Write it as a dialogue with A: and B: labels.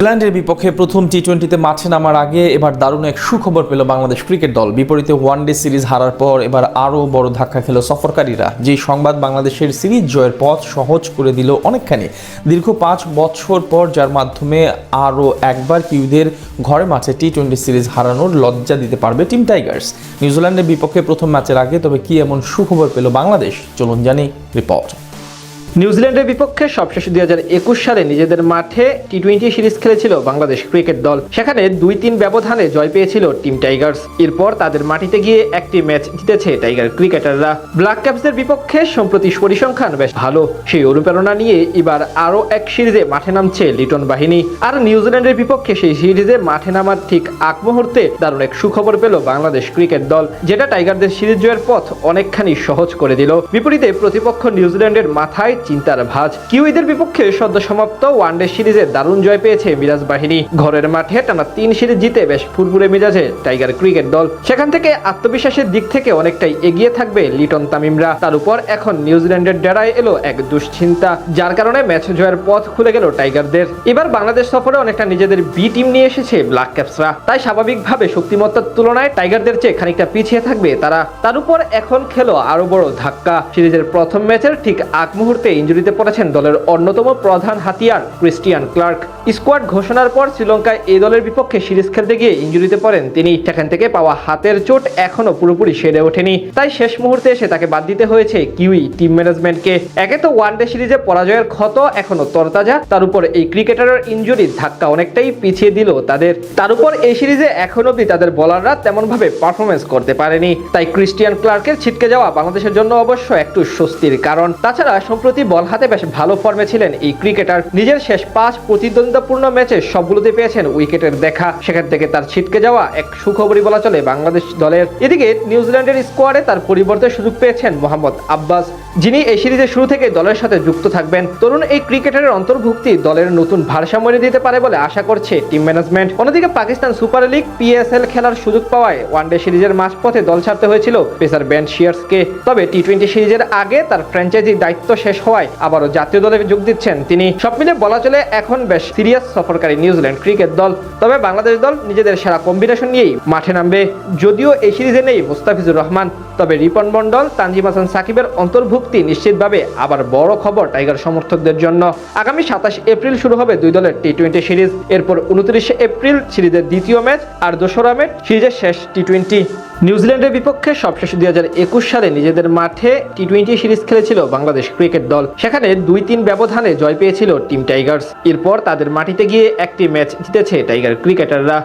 A: ইংল্যান্ডের বিপক্ষে প্রথম টি-20তে মাঠে নামার আগে এবার দারুণ এক সুখবর পেল বাংলাদেশ ক্রিকেট দল। বিপরীতে ওয়ানডে সিরিজ হারার পর এবার আরও বড় ধাক্কা খেল সফরকারীরা। যে সংবাদ বাংলাদেশের সিরিজ জয়ের পথ সহজ করে দিল অনেকখানি। দীর্ঘ 5 বছর পর যার মাধ্যমে আরও একবার কিউদের ঘরে মাঠে টি-20 সিরিজ হারানোর লজ্জা দিতে পারবে টিম টাইগার্স। নিউজিল্যান্ডের বিপক্ষে প্রথম ম্যাচের আগে তবে কি এমন সুখবর পেল বাংলাদেশ, চলুন জানি রিপোর্ট।
B: নিউজিল্যান্ডের বিপক্ষে সবশেষে 2021 সালে নিজেদের মাঠে টি-20 সিরিজ খেলেছিল বাংলাদেশ ক্রিকেট দল। সেখানে 2-3 ব্যবধানে জয় পেয়েছিল টিম টাইগার্স। এরপর তাদের মাটিতে গিয়ে একটি ম্যাচ জিতেছে টাইগার ক্রিকেটাররা। ব্ল্যাক ক্যাপসদের বিপক্ষে সম্প্রতি পরিসংখ্যান বেশ ভালো। সেই অনুপ্রেরণা নিয়ে এবার আরও এক সিরিজে মাঠে নামছে লিটন বাহিনী। আর নিউজিল্যান্ডের বিপক্ষে সেই সিরিজে মাঠে নামার ঠিক আগ মুহূর্তে দারুণ এক সুখবর পেল বাংলাদেশ ক্রিকেট দল, যেটা টাইগারদের সিরিজ জয়ের পথ অনেকখানি সহজ করে দিল। বিপরীতে প্রতিপক্ষ নিউজিল্যান্ডের মাথায় চিন্তার ভাঁজ। কিউইদের বিপক্ষে সদ্য সমাপ্ত ওয়ানডে সিরিজে দারুণ জয় পেয়েছে মিরাজ বাহিনী। ঘরের মাঠে টানা 3 সিরিজ জিতে বেশ ফুরফুরে মেজাজে টাইগার ক্রিকেট দল। সেখান থেকে আত্মবিশ্বাসের দিক থেকে অনেকটাই এগিয়ে থাকবে লিটন তামিমরা। তার উপর এখন নিউজিল্যান্ডের ডেরায় এলো এক দুশ্চিন্তা, যার কারণে ম্যাচ জয়ের পথ খুলে গেল টাইগারদের। এবার বাংলাদেশ সফরে অনেকটা নিজেদের বি টিম নিয়ে এসেছে ব্ল্যাক ক্যাপসরা। তাই স্বাভাবিকভাবে শক্তিমত্তার তুলনায় টাইগারদের চেয়ে খানিকটা পিছিয়ে থাকবে তারা। তার উপর এখন খেলো আরো বড় ধাক্কা। সিরিজের প্রথম ম্যাচের ঠিক আগ মুহূর্তে ইনজুরিতে পড়েছেন দলের অন্যতম প্রধান হাতিয়ার ক্রিস্টিয়ান ক্লার্ক। স্কোয়াড ঘোষণার পর শ্রীলঙ্কায় এই দলের বিপক্ষে সিরিজ খেলতে গিয়ে ইনজুরিতে পড়েন তিনি। সেখান থেকে পাওয়া হাতের চোট এখনো পুরোপুরি সেরে ওঠেনি। তাই শেষ মুহূর্তে এসে তাকে বাদ দিতে হয়েছে কিউই টিম ম্যানেজমেন্টকে। একে তো ওয়ানডে সিরিজে পরাজয়ের ক্ষত এখনো তরতাজা, তার উপর এই ক্রিকেটারের ইনজুরির ধাক্কা অনেকটাই পিছিয়ে দিল তাদের। তার উপর এই সিরিজে এখন অব্দি তাদের বোলাররা তেমন ভাবে পারফরমেন্স করতে পারেনি। তাই ক্রিস্টিয়ান ক্লার্কের ছিটকে যাওয়া বাংলাদেশের জন্য অবশ্য একটু স্বস্তির কারণ। তাছাড়া সম্প্রতি বল হাতে বেশ ভালো ফর্মে ছিলেন এই ক্রিকেটার। নিজের শেষ 5 প্রতিদ্বন্দ্বিতাপূর্ণ ম্যাচে সবগুলোতে পেয়েছেন উইকেটের দেখা। সেখান থেকে তার ছিটকে যাওয়া এক সুখবরই বলা চলে বাংলাদেশ দলের। এদিকে নিউজিল্যান্ডের স্কোয়াডে তার পরিবর্তে সুযোগ পেয়েছেন মোহাম্মদ আব্বাস, যিনি এই সিরিজের শুরু থেকে দলের সাথে যুক্ত থাকবেন। তরুণ এই ক্রিকেটারের অন্তর্ভুক্তি দলের নতুন ভারসাম্য এনে দিতে পারে বলে আশা করছে টিম ম্যানেজমেন্ট। অন্যদিকে পাকিস্তান সুপার লিগ পিএসএল খেলার সুযোগ পাওয়ায় ওয়ানডে সিরিজের মাঝপথে দল ছাড়তে হয়েছিল পেসার বেন শিয়ার্সকে। তবে টি-20 সিরিজের আগে তার ফ্র্যাঞ্চাইজি দায়িত্ব শেষ হওয়ায় আবারও জাতীয় দলে যোগ দিচ্ছেন তিনি। সব মিলে বলা চলে এখন বেশ সিরিয়াস সফরকারী নিউজিল্যান্ড ক্রিকেট দল। তবে বাংলাদেশ দল নিজেদের সেরা কম্বিনেশন নিয়েই মাঠে নামবে। যদিও এই সিরিজে নেই মুস্তাফিজুর রহমান, তবে রিপন মন্ডল, তানজিম হাসান সাকিবের অন্তর্ভুক্তি নিশ্চিতভাবে আবার বড় খবর টাইগার সমর্থকদের জন্য। আগামী 27 এপ্রিল শুরু হবে 2 দলের টি-20 সিরিজ। এরপর 29 এপ্রিল সিরিজের দ্বিতীয় ম্যাচ, আর 2রা মে সিরিজের শেষ টি-20। নিউজিল্যান্ডের বিপক্ষে সবশেষে 2021 সালে নিজেদের মাঠে টি-20 সিরিজ খেলেছিল বাংলাদেশ ক্রিকেট দল। সেখানে 2-3 ব্যবধানে জয় পেয়েছিল টিম টাইগার্স। এরপর তাদের মাটিতে গিয়ে একটি ম্যাচ জিতেছে টাইগার ক্রিকেটাররা।